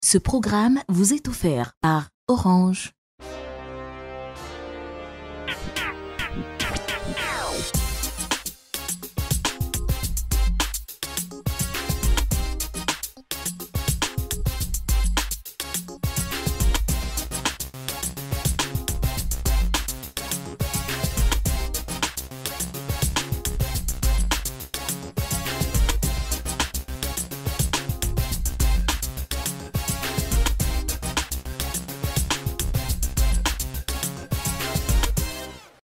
Ce programme vous est offert par Orange.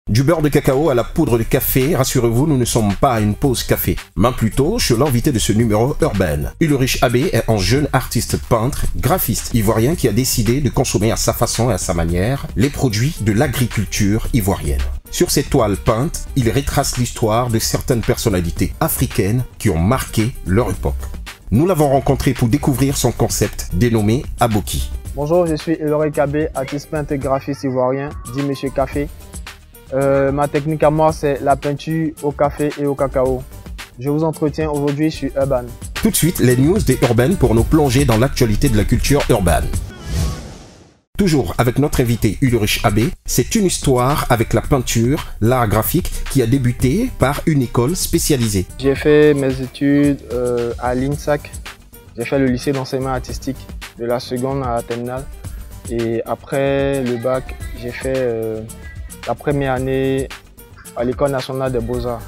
Du beurre de cacao à la poudre de café, rassurez-vous, nous ne sommes pas à une pause café, mais plutôt chez l'invité de ce numéro Urban. Ulrich Abbé est un jeune artiste peintre, graphiste ivoirien qui a décidé de consommer à sa façon et à sa manière les produits de l'agriculture ivoirienne. Sur ses toiles peintes, il retrace l'histoire de certaines personnalités africaines qui ont marqué leur époque. Nous l'avons rencontré pour découvrir son concept dénommé Aboki. Bonjour, je suis Ulrich Abbé, artiste peintre et graphiste ivoirien, dit Monsieur Café. Ma technique à moi, c'est la peinture au café et au cacao. Je vous entretiens aujourd'hui sur Urban. Tout de suite, les news des Urban pour nous plonger dans l'actualité de la culture urbaine. Toujours avec notre invité Ulrich Abbé, c'est une histoire avec la peinture, l'art graphique qui a débuté par une école spécialisée. J'ai fait mes études à l'INSAC. J'ai fait le lycée d'enseignement artistique de la seconde à la terminale. Et après le bac, j'ai fait la première année à l'École nationale des beaux-arts.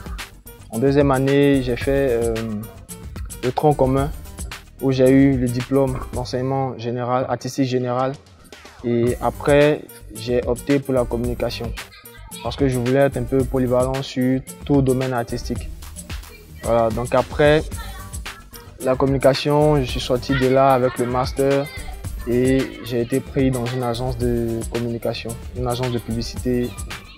En deuxième année, j'ai fait le tronc commun où j'ai eu le diplôme d'enseignement général, artistique général. Et après, j'ai opté pour la communication parce que je voulais être un peu polyvalent sur tout domaine artistique. Voilà, donc après la communication, je suis sorti de là avec le master. Et j'ai été pris dans une agence de communication, une agence de publicité,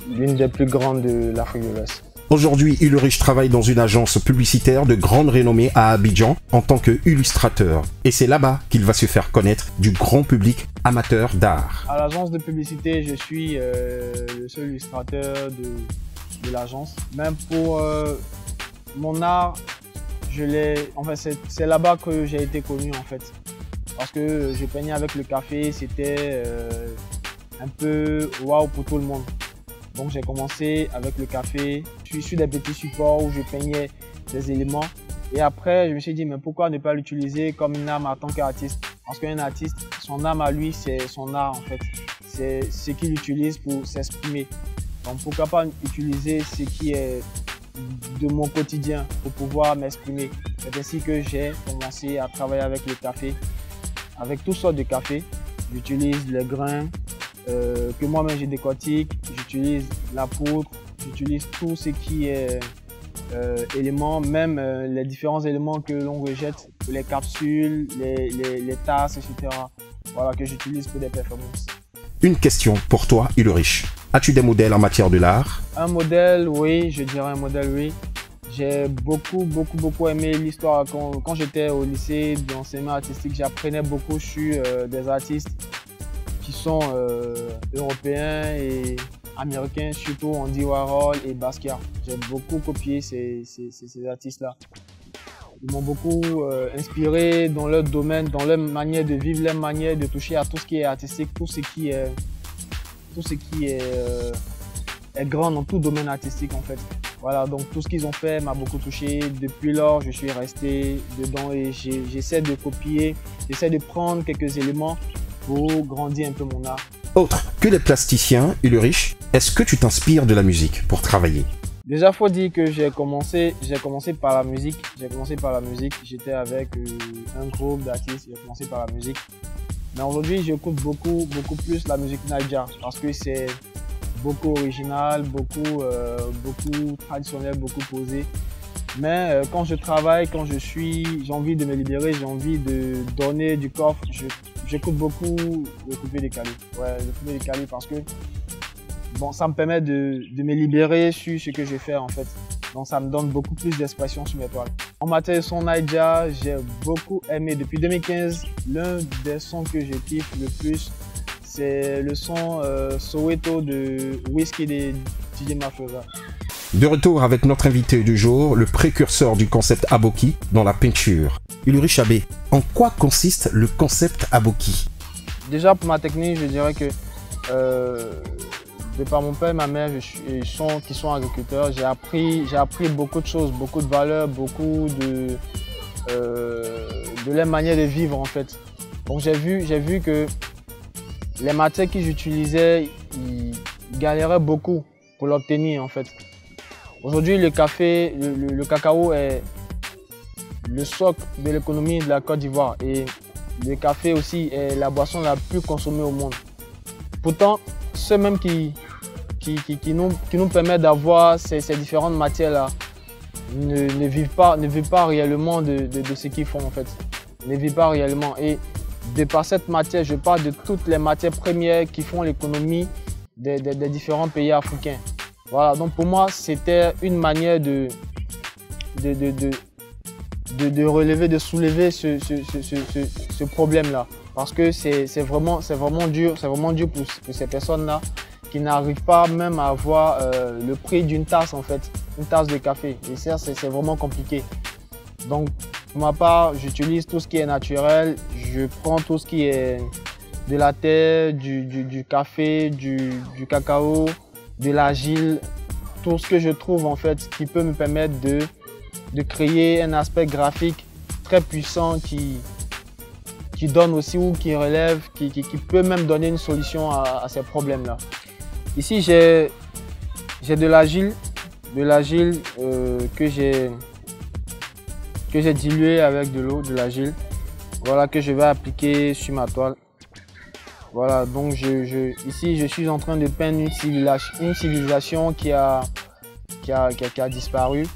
l'une des plus grandes de l'Afrique de l'Ouest. Aujourd'hui, Ulrich travaille dans une agence publicitaire de grande renommée à Abidjan en tant qu'illustrateur. Et c'est là-bas qu'il va se faire connaître du grand public amateur d'art. À l'agence de publicité, je suis le seul illustrateur de l'agence. Même pour mon art, c'est là-bas que j'ai été connu en fait. Parce que je peignais avec le café, c'était un peu waouh pour tout le monde. Donc j'ai commencé avec le café. Je suis sur des petits supports où je peignais des éléments. Et après, je me suis dit, mais pourquoi ne pas l'utiliser comme une arme en tant qu'artiste? Parce qu'un artiste, son âme à lui, c'est son art en fait. C'est ce qu'il utilise pour s'exprimer. Donc pourquoi pas utiliser ce qui est de mon quotidien pour pouvoir m'exprimer. C'est ainsi que j'ai commencé à travailler avec le café. Avec toutes sortes de café, j'utilise les grains que moi-même je décortique, j'utilise la poudre, j'utilise tout ce qui est éléments, même les différents éléments que l'on rejette, les capsules, les tasses, etc. Voilà, que j'utilise pour des performances. Une question pour toi, Ulrich. As-tu des modèles en matière de l'art? Un modèle, oui, je dirais un modèle, oui. J'ai beaucoup aimé l'histoire. Quand j'étais au lycée d'enseignement artistique, j'apprenais beaucoup sur des artistes qui sont européens et américains, surtout Andy Warhol et Basquiat. J'ai beaucoup copié ces artistes-là. Ils m'ont beaucoup inspiré dans leur domaine, dans leur manière de vivre, leur manière de toucher à tout ce qui est artistique, tout ce qui est grand dans tout domaine artistique en fait. Voilà, donc tout ce qu'ils ont fait m'a beaucoup touché. Depuis lors, je suis resté dedans et j'essaie de copier, j'essaie de prendre quelques éléments pour grandir un peu mon art. Autre que les plasticiens, Ulrich, est-ce que tu t'inspires de la musique pour travailler? Déjà, il faut dire que j'ai commencé par la musique. J'étais avec un groupe d'artistes, j'ai commencé par la musique. Mais aujourd'hui, j'écoute beaucoup plus la musique Naija parce que c'est beaucoup original, beaucoup traditionnel, beaucoup posé. Mais quand je travaille, j'ai envie de me libérer, j'ai envie de donner du coffre, j'écoute beaucoup le coupé décalé. Ouais, le coupé décalé parce que bon, ça me permet de me libérer sur ce que je fais en fait. Donc ça me donne beaucoup plus d'expression sur mes toiles. En matière de son Naija, j'ai beaucoup aimé. Depuis 2015, l'un des sons que je kiffe le plus, c'est le son Soweto de Whisky de DJ Mafiosa. De retour avec notre invité du jour, le précurseur du concept Aboki dans la peinture. Ulrich Abbé, en quoi consiste le concept Aboki? Déjà pour ma technique, je dirais que de par mon père et ma mère qui sont agriculteurs, j'ai appris beaucoup de choses, beaucoup de valeurs, beaucoup de leur manière de vivre en fait. Donc j'ai vu que les matières qu'ils utilisaient, ils galéraient beaucoup pour l'obtenir en fait. Aujourd'hui, le café, le cacao est le socle de l'économie de la Côte d'Ivoire et le café aussi est la boisson la plus consommée au monde. Pourtant, ceux même qui nous permettent d'avoir ces différentes matières-là ne vivent pas réellement de ce qu'ils font en fait. Ne vivent pas réellement. Et de par cette matière, je parle de toutes les matières premières qui font l'économie des différents pays africains. Voilà, donc pour moi, c'était une manière de relever, de soulever ce problème-là. Parce que c'est vraiment dur pour ces personnes-là qui n'arrivent pas même à avoir le prix d'une tasse en fait, une tasse de café. Et ça, c'est vraiment compliqué. Donc, pour ma part, j'utilise tout ce qui est naturel. Je prends tout ce qui est de la terre, du café, du cacao, de l'argile, tout ce que je trouve en fait qui peut me permettre de créer un aspect graphique très puissant qui donne aussi ou qui relève, qui peut même donner une solution à ces problèmes-là. Ici, j'ai de l'argile que j'ai dilué avec de l'eau, de l'argile, voilà, que je vais appliquer sur ma toile. Voilà, donc ici je suis en train de peindre une civilisation qui a disparu.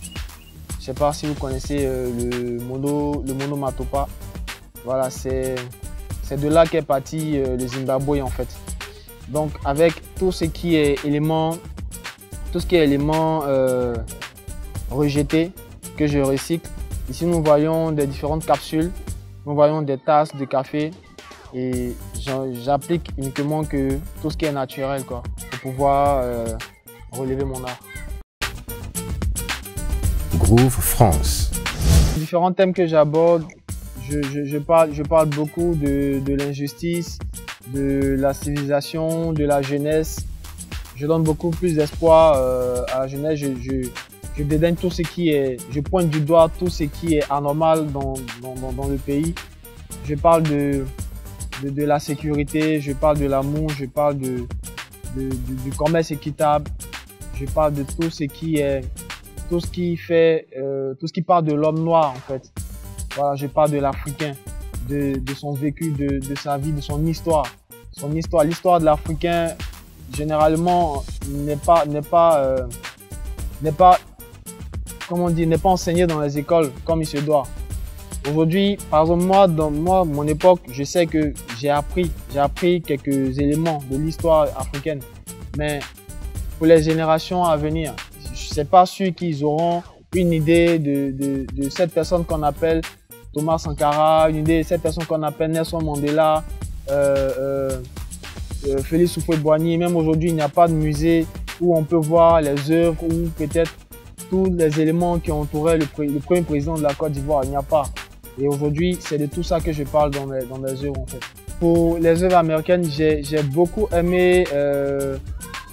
Je ne sais pas si vous connaissez le Monomatopa. Voilà, c'est de là qu'est parti le Zimbabwe en fait. Donc avec tout ce qui est éléments rejetés que je recycle. Ici nous voyons des différentes capsules, nous voyons des tasses de café et j'applique uniquement que tout ce qui est naturel quoi, pour pouvoir relever mon art. Groove France. Les différents thèmes que j'aborde, je parle beaucoup de l'injustice, de la civilisation, de la jeunesse. Je donne beaucoup plus d'espoir à la jeunesse. Je dédaigne tout ce qui est, je pointe du doigt tout ce qui est anormal dans le pays. Je parle de la sécurité, je parle de l'amour, je parle du commerce équitable. Je parle de tout ce qui parle de l'homme noir en fait. Voilà, je parle de l'Africain, de son vécu, de sa vie, de son histoire. L'histoire de l'Africain généralement n'est pas enseignée dans les écoles comme il se doit. Aujourd'hui, par exemple, mon époque, je sais que j'ai appris quelques éléments de l'histoire africaine, mais pour les générations à venir, je ne suis pas sûr qu'ils auront une idée de cette personne qu'on appelle Thomas Sankara, une idée de cette personne qu'on appelle Nelson Mandela, Félix Houphouët-Boigny. Même aujourd'hui, il n'y a pas de musée où on peut voir les œuvres ou peut-être tous les éléments qui entouraient le premier président de la Côte d'Ivoire. Il n'y a pas. Et aujourd'hui, c'est de tout ça que je parle dans mes œuvres en fait. Pour les œuvres américaines, j'ai beaucoup aimé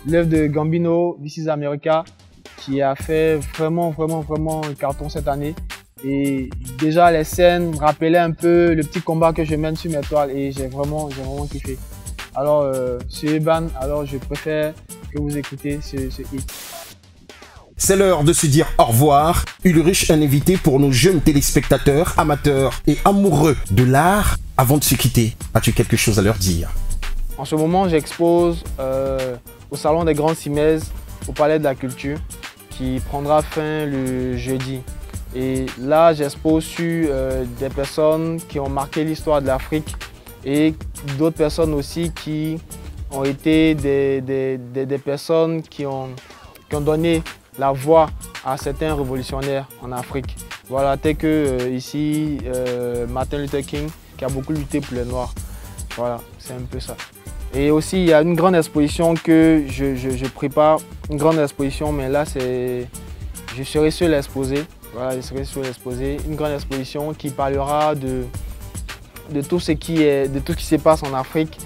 l'œuvre de Gambino, This is America, qui a fait vraiment un carton cette année. Et déjà, les scènes rappelaient un peu le petit combat que je mène sur mes toiles et j'ai vraiment kiffé. Alors, c'est Urban, alors je préfère que vous écoutez ce hit. C'est l'heure de se dire au revoir. Ulrich, un invité pour nos jeunes téléspectateurs, amateurs et amoureux de l'art. Avant de se quitter, as-tu quelque chose à leur dire? En ce moment, j'expose au Salon des Grands Cimaises, au Palais de la Culture, qui prendra fin le jeudi. Et là, j'expose sur des personnes qui ont marqué l'histoire de l'Afrique et d'autres personnes aussi qui ont été des personnes qui ont donné la voix à certains révolutionnaires en Afrique. Voilà, tel que ici, Martin Luther King, qui a beaucoup lutté pour les Noirs. Voilà, c'est un peu ça. Et aussi, il y a une grande exposition que je prépare, une grande exposition, mais là, je serai seul à exposer. Voilà, je serai sur l'exposé, une grande exposition qui parlera de tout ce qui se passe en Afrique,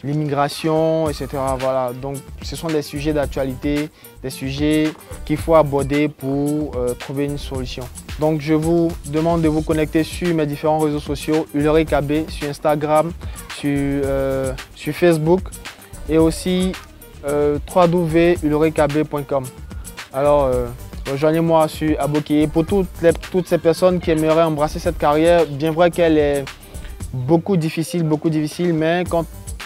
l'immigration, etc. Voilà. Donc, ce sont des sujets d'actualité, des sujets qu'il faut aborder pour trouver une solution. Donc, je vous demande de vous connecter sur mes différents réseaux sociaux, Ulrich AB, sur Instagram, sur Facebook et aussi www.ulrichab.com. Alors, rejoignez-moi sur Aboki. Pour toutes ces personnes qui aimeraient embrasser cette carrière, bien vrai qu'elle est beaucoup difficile, mais quand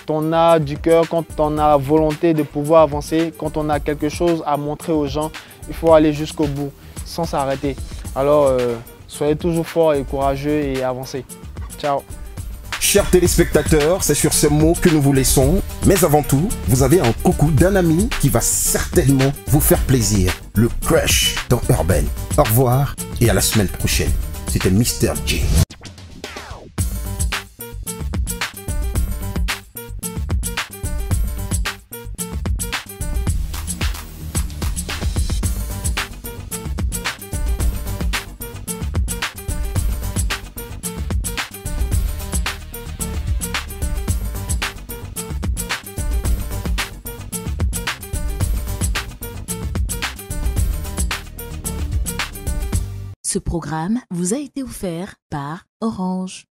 on a du cœur, quand on a la volonté de pouvoir avancer, quand on a quelque chose à montrer aux gens, il faut aller jusqu'au bout, sans s'arrêter. Alors, soyez toujours forts et courageux et avancez. Ciao. Chers téléspectateurs, c'est sur ces mots que nous vous laissons. Mais avant tout, vous avez un coucou d'un ami qui va certainement vous faire plaisir. Le Crush dans Urban. Au revoir et à la semaine prochaine. C'était Mr. J. Ce programme vous a été offert par Orange.